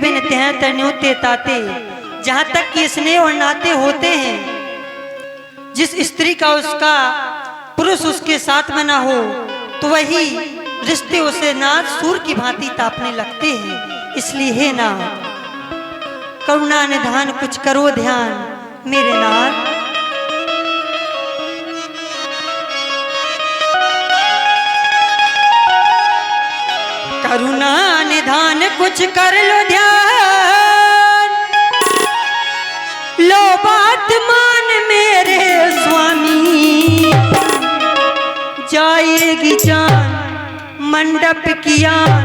बिन त्यह तन्योते ताते। जहाँ तक कि स्नेह और नाते होते हैं, जिस स्त्री का उसका पुरुष उसके साथ में ना हो तो वही रिश्ते उसे नाथ सूर की भांति तापने लगते हैं। इसलिए हे नाथ, करुणा निधान कुछ करो ध्यान मेरे नाथ। करुणा निधान कुछ कर लो ध्यान, लो बात मान मेरे स्वामी। जाएगी जान मंडप की आन,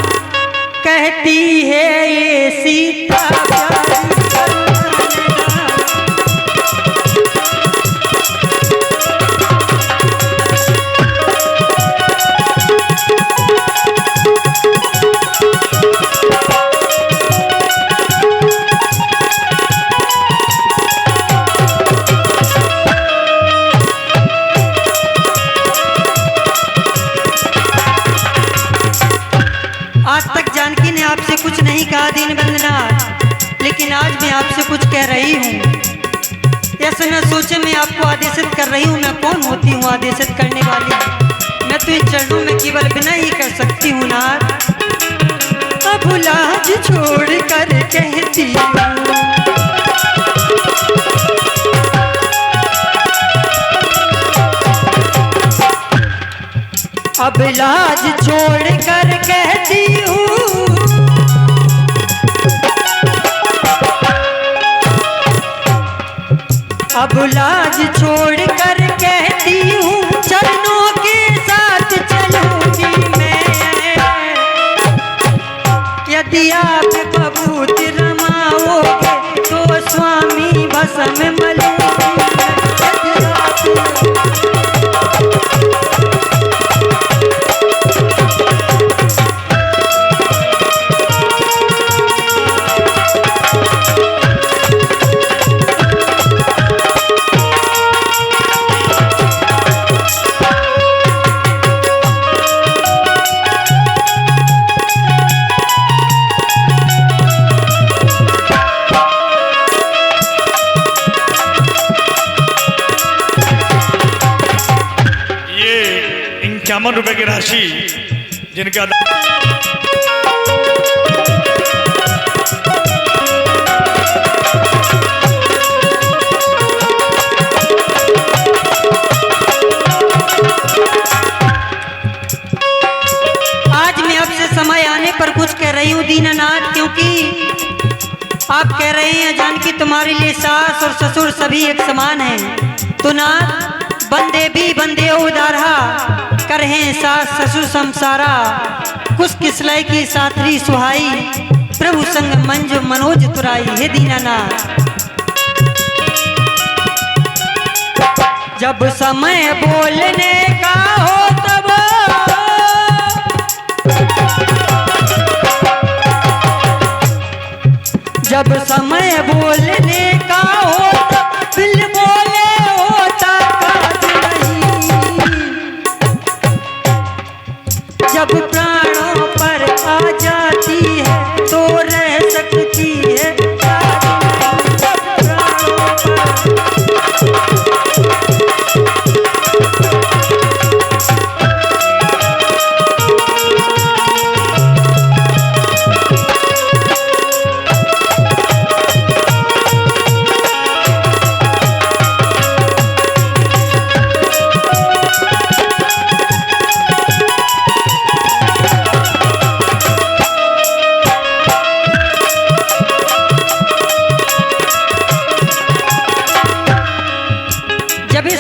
कहती है ये सीता प्यारी। आज तक जानकी ने आपसे कुछ नहीं कहा दीनबंधनाथ, लेकिन आज मैं आपसे कुछ कह रही हूँ। ऐसा न सोचे मैं आपको आदेशित कर रही हूँ। मैं कौन होती हूँ आदेशित करने वाली? मैं तो इन चरणों में केवल बिना ही कर सकती हूँ नाथ। अब लाज छोड़ कर कहती हूँ, अब लाज छोड़ कर कहती हूँ, अब लाज छोड़ कर कहती हूँ, चरणों के साथ चलूंगी मैं। यदि आप बबूत रमाओगे तो स्वामी भस्म मलूंगी। ₹51 की राशि जिनका आज मैं आपसे समय आने पर कुछ कह रही हूँ दीननाथ, क्योंकि आप कह रहे हैं जानकी तुम्हारे लिए सास और ससुर सभी एक समान हैं। तो नाथ, बंदे भी बंदे उदारा करहे सास ससुर संसारा। कुछ किसलय की साथरी सुहाई, प्रभु संग मंज मनोज तुराई। हे दीनानाथ, जब समय बोलने का हो तब, जब समय बोलने का हो तब दिल बोले होता काज नहीं। जब प्राणों पर आ जाती है तो रह सकती है काज नहीं। जब प्राणों पर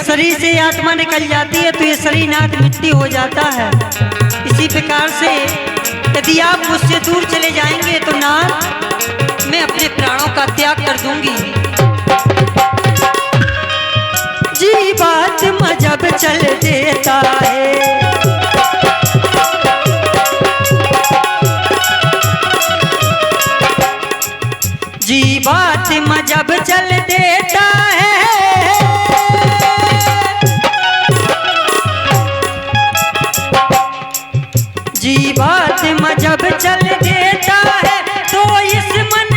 शरीर से आत्मा निकल जाती है तो ये शरीर नाथ मिट्टी हो जाता है। इसी प्रकार से यदि आप मुझसे दूर चले जाएंगे तो नाथ मैं अपने प्राणों का त्याग कर दूंगी। जी बात मजब चल देता है, जी बात मजब चल देता है, जी बात मजब चल देता है तो इस मन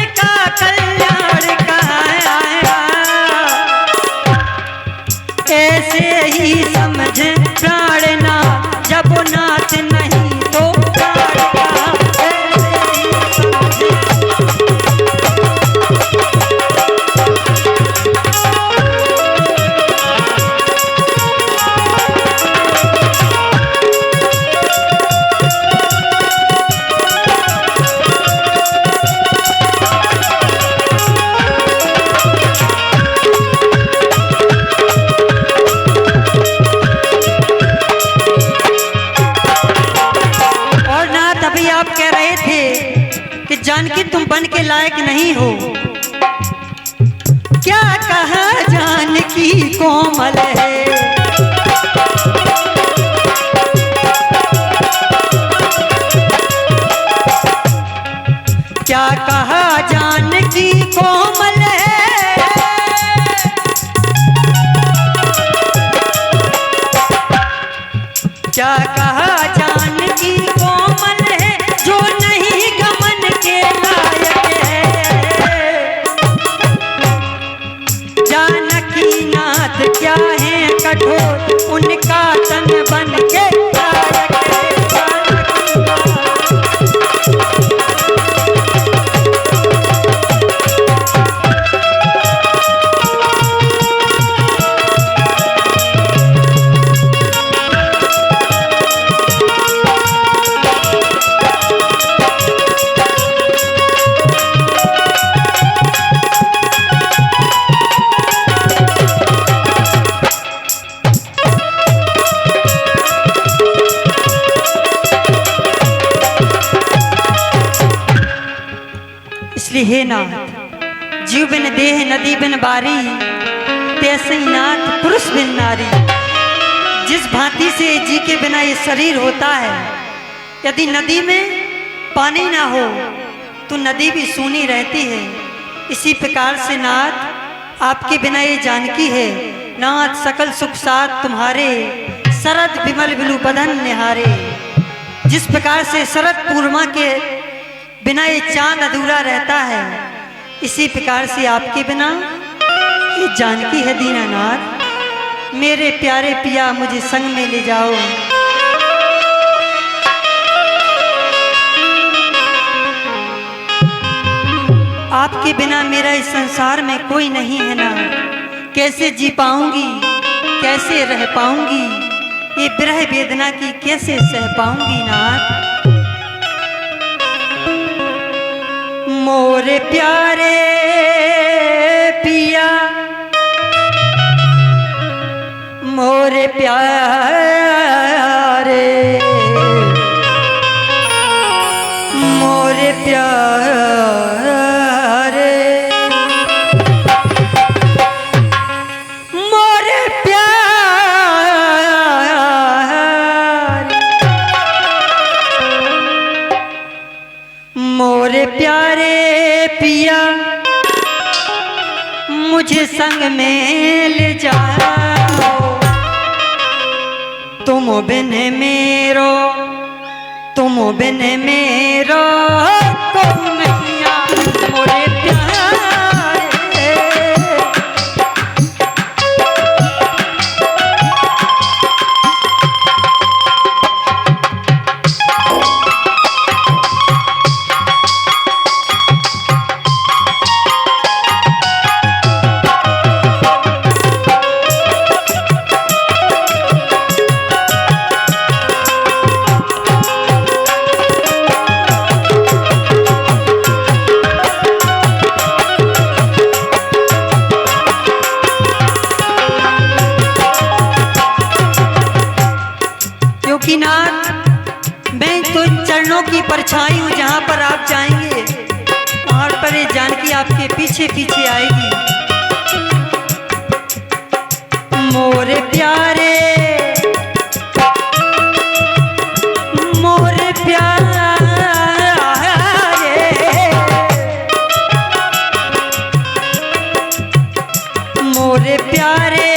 जानकी तुम बन के लायक नहीं हो। क्या कहा जानकी कोमल है, क्या कहा जानकी कोमल है, क्या कहा जानकी कोमल है, जो नहीं गमन के लायक है। जानकी नाथ क्या है कठोर, उनका तन बन के लायक है। जानकी इसलिए हे नाथ, जीव बिन देह नदी बिन बारी, तैसे ही नाथ पुरुष बिन नारी। जिस भांति से जी के बिना ये शरीर होता है, यदि नदी में पानी ना हो तो नदी भी सूनी रहती है। इसी प्रकार से नाथ आपके बिना ये जानकी है। नाथ सकल सुख साथ तुम्हारे, शरद विमल बिलु बदन निहारे। जिस प्रकार से शरद पूर्णिमा के बिना ये चांद अधूरा रहता है, इसी प्रकार से आपके बिना ये जानकी है दीनानाथ। मेरे प्यारे पिया मुझे संग में ले जाओ। आपके बिना मेरा इस संसार में कोई नहीं है ना। कैसे जी पाऊंगी, कैसे रह पाऊंगी, ये विरह वेदना की कैसे सह पाऊंगी नाथ। मोरे प्यारे पिया, मोरे प्यारे, मोरे प्यारे, मोरे प्यारे, मोरे प्यारे पिया मुझे संग में ले जाओ। तुम बिन मेरो, तुम बिन मेरो कोई नहीं आ मोरे प्यारे। क्योंकि नाथ मैं तो चरणों की परछाई हूँ। जहाँ पर आप जाएंगे वहाँ पर ये जानकी आपके पीछे पीछे आएगी। मोरे प्यारे, मोरे प्यारे, मोरे प्यारे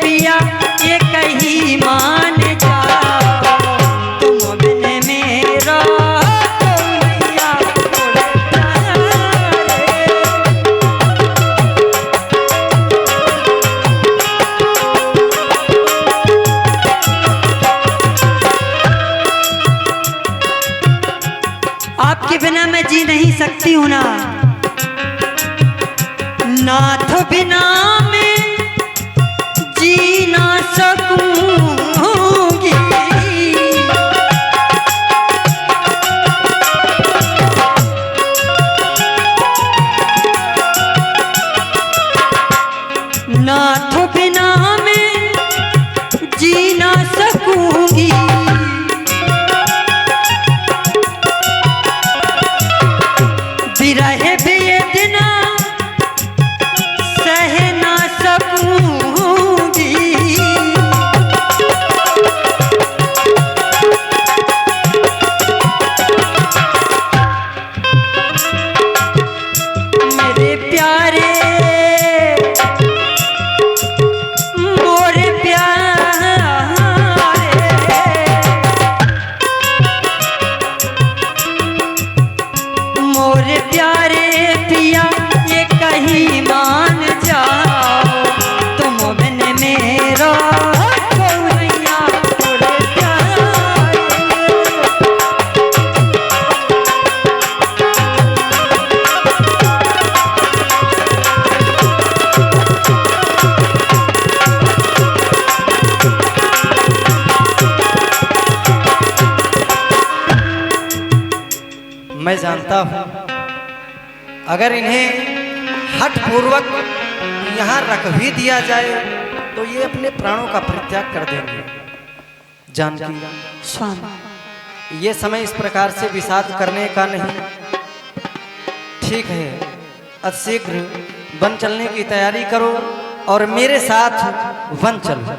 पिया ये कहीं मान आपके बिना मैं जी नहीं सकती हूँ ना। नाथ बिना मैं जी ना सकूंगी। नाथ बिना मैं जी ना सकूंगी। मोरे प्यारे पिया ये कहीं मान जाओ, तुम बिन मेरा गौरैया मोरे प्यारे। मैं जानता हूँ अगर इन्हें हठ पूर्वक यहाँ रख भी दिया जाए तो ये अपने प्राणों का परित्याग कर देंगे। जानकी, स्वामी ये समय इस प्रकार से विषाद करने का नहीं। ठीक है, अतिशीघ्र वन चलने की तैयारी करो और मेरे साथ वन चलो।